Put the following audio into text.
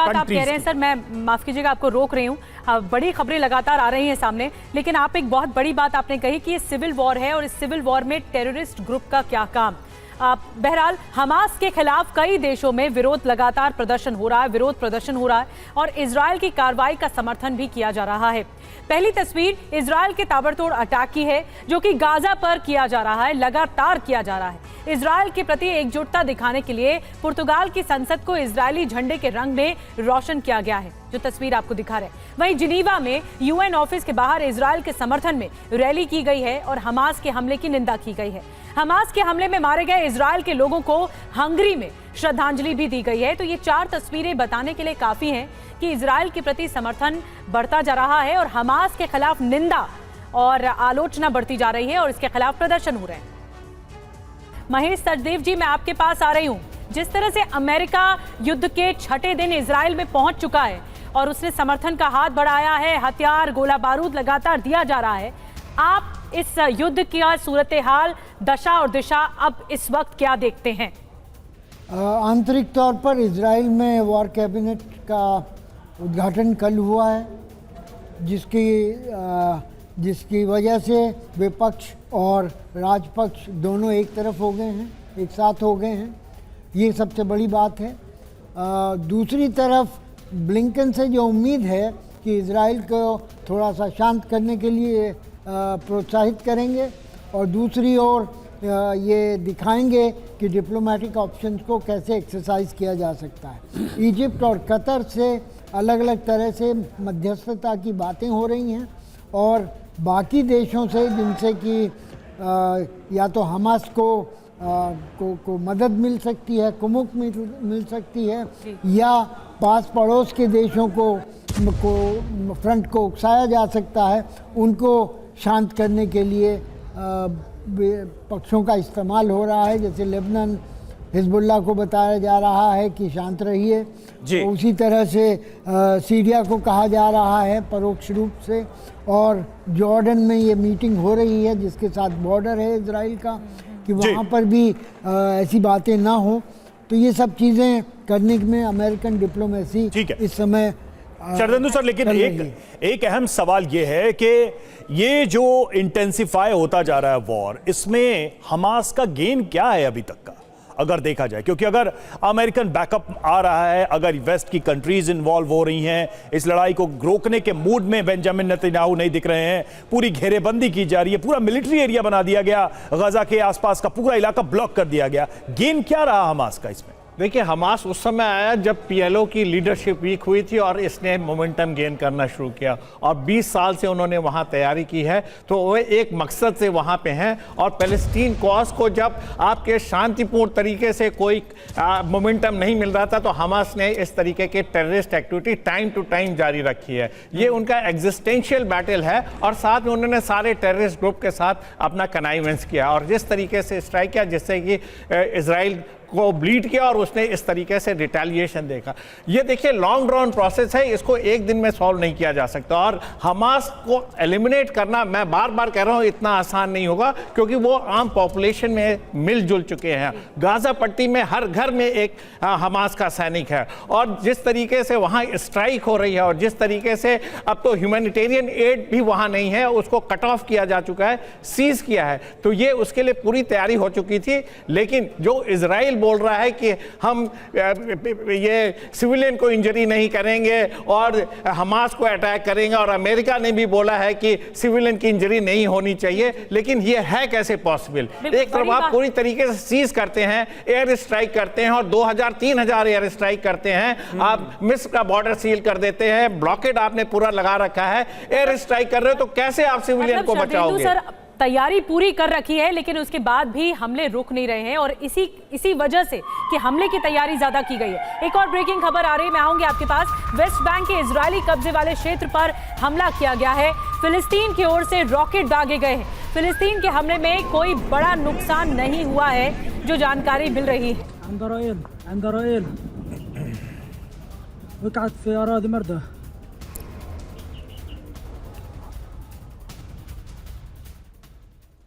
बात आप कह रहे हैं सर, मैं माफ कीजिएगा आपको रोक रही हूँ, बड़ी खबरें लगातार आ रही हैं सामने, लेकिन आप एक बहुत बड़ी बात आपने कही कि ये सिविल वॉर है और इस सिविल वॉर में टेररिस्ट ग्रुप का क्या काम। बहरहाल हमास के खिलाफ कई देशों में विरोध लगातार प्रदर्शन हो रहा है, विरोध प्रदर्शन हो रहा है और इजरायल की कार्रवाई का समर्थन भी किया जा रहा है। पहली तस्वीर इजरायल के ताबड़तोड़ अटैक की है जो कि गाजा पर किया जा रहा है, लगातार किया जा रहा है। इजरायल के प्रति एकजुटता दिखाने के लिए पुर्तगाल की संसद को इजरायली झंडे के रंग में रोशन किया गया है, जो तस्वीर आपको दिखा रहे हैं। वहीं जिनीवा में यूएन ऑफिस के बाहर इजरायल के समर्थन में रैली की गई है और हमास के हमले की निंदा की गई है। हमास के हमले में मारे गए इजरायल के लोगों को हंगरी में श्रद्धांजलि भी दी गई है। तो ये 4 तस्वीरें बताने के लिए काफी हैं कि इजरायल के प्रति समर्थन बढ़ता जा रहा है और हमास के खिलाफ निंदा और आलोचना बढ़ती जा रही है और इसके खिलाफ प्रदर्शन हो रहे हैं। महेश सचदेव जी, मैं आपके पास आ रही हूँ। जिस तरह से अमेरिका युद्ध के 6ठे दिन इजरायल में पहुंच चुका है और उसने समर्थन का हाथ बढ़ाया है, हथियार गोला बारूद लगातार दिया जा रहा है, आप इस युद्ध की सूरत हाल, दशा और दिशा अब इस वक्त क्या देखते हैं? आंतरिक तौर पर इजराइल में वॉर कैबिनेट का उद्घाटन कल हुआ है, जिसकी वजह से विपक्ष और राजपक्ष दोनों एक तरफ हो गए हैं, एक साथ हो गए हैं। ये सबसे बड़ी बात है। दूसरी तरफ ब्लिंकन से जो उम्मीद है कि इजराइल को थोड़ा सा शांत करने के लिए प्रोत्साहित करेंगे और दूसरी ओर ये दिखाएंगे कि डिप्लोमेटिक ऑप्शंस को कैसे एक्सरसाइज किया जा सकता है। इजिप्ट और कतर से अलग अलग तरह से मध्यस्थता की बातें हो रही हैं और बाकी देशों से जिनसे कि या तो हमास को मदद मिल सकती है, कुमुक मिल सकती है, या पास पड़ोस के देशों को फ्रंट को उकसाया जा सकता है, उनको शांत करने के लिए पक्षों का इस्तेमाल हो रहा है। जैसे लेबनान हिजबुल्लाह को बताया जा रहा है कि शांत रहिए, तो उसी तरह से सीरिया को कहा जा रहा है परोक्ष रूप से, और जॉर्डन में ये मीटिंग हो रही है जिसके साथ बॉर्डर है इजराइल का, कि वहाँ पर भी ऐसी बातें ना हो। तो ये सब चीज़ें करने में अमेरिकन डिप्लोमेसी इस समय शरदेंदु सर, लेकिन एक अहम सवाल ये है कि ये जो इंटेंसिफाई होता जा रहा है वॉर, इसमें हमास का गेन क्या है अभी तक का अगर देखा जाए? क्योंकि अगर अमेरिकन बैकअप आ रहा है, अगर वेस्ट की कंट्रीज इन्वॉल्व हो रही हैं, इस लड़ाई को रोकने के मूड में बेंजामिन नेतन्याहू नहीं दिख रहे हैं, पूरी घेरेबंदी की जा रही है, पूरा मिलिट्री एरिया बना दिया गया, गजा के आसपास का पूरा इलाका ब्लॉक कर दिया गया, गेन क्या रहा हमास का इसमें? देखिए, हमास उस समय आया जब पीएलओ की लीडरशिप वीक हुई थी और इसने मोमेंटम गेन करना शुरू किया और 20 साल से उन्होंने वहां तैयारी की है, तो वो एक मकसद से वहां पे हैं। और पैलेस्टीन कॉज को जब आपके शांतिपूर्ण तरीके से कोई मोमेंटम नहीं मिल रहा था, तो हमास ने इस तरीके के terrorist activity time to time जारी रखी है। ये उनका एग्जिस्टेंशियल बैटल है और साथ में उन्होंने सारे टेररिस्ट ग्रुप के साथ अपना कनाइवेंस किया और जिस तरीके से स्ट्राइक किया जिससे कि इजराइल को ब्लीड किया और उसने इस तरीके से रिटेलिएशन देखा। ये देखिए लॉन्ग ड्रॉन प्रोसेस है, इसको एक दिन में सॉल्व नहीं किया जा सकता और हमास को एलिमिनेट करना, मैं बार बार कह रहा हूँ, इतना आसान नहीं होगा क्योंकि वो आम पॉपुलेशन में मिलजुल चुके हैं। गाजा पट्टी में हर घर में एक हमास का सैनिक है और जिस तरीके से वहाँ स्ट्राइक हो रही है और जिस तरीके से अब तो ह्यूमैनिटेरियन एड भी वहाँ नहीं है, उसको कट ऑफ किया जा चुका है, सीज किया है, तो ये उसके लिए पूरी तैयारी हो चुकी थी। लेकिन जो इजराइल बोल रहा है कि हम ये सिविलियन को इंजरी नहीं करेंगे और हमास को अटैक करेंगे, और अमेरिका ने भी बोला है कि सिविलियन की इंजरी नहीं होनी चाहिए, लेकिन ये है कैसे पॉसिबल? एक तरफ आप पूरी तरीके से सीज करते हैं, एयर स्ट्राइक करते हैं और 2000-3000 एयर स्ट्राइक करते हैं, आप मिस्र का बॉर्डर सील कर देते हैं, ब्लॉकेड आपने पूरा लगा रखा है, एयर स्ट्राइक कर रहे हो, तो कैसे आप सिविलियन को बचाओगे? तैयारी पूरी कर रखी है लेकिन उसके बाद भी हमले रुक नहीं रहे हैं और इसी वजह से कि हमले की तैयारी ज्यादा की गई है। एक और ब्रेकिंग खबर आ रही है, मैं आऊंगी आपके पास। वेस्ट बैंक के इजरायली कब्जे वाले क्षेत्र पर हमला किया गया है, फिलिस्तीन की ओर से रॉकेट दागे गए हैं। फिलिस्तीन के हमले में कोई बड़ा नुकसान नहीं हुआ है, जो जानकारी मिल रही है।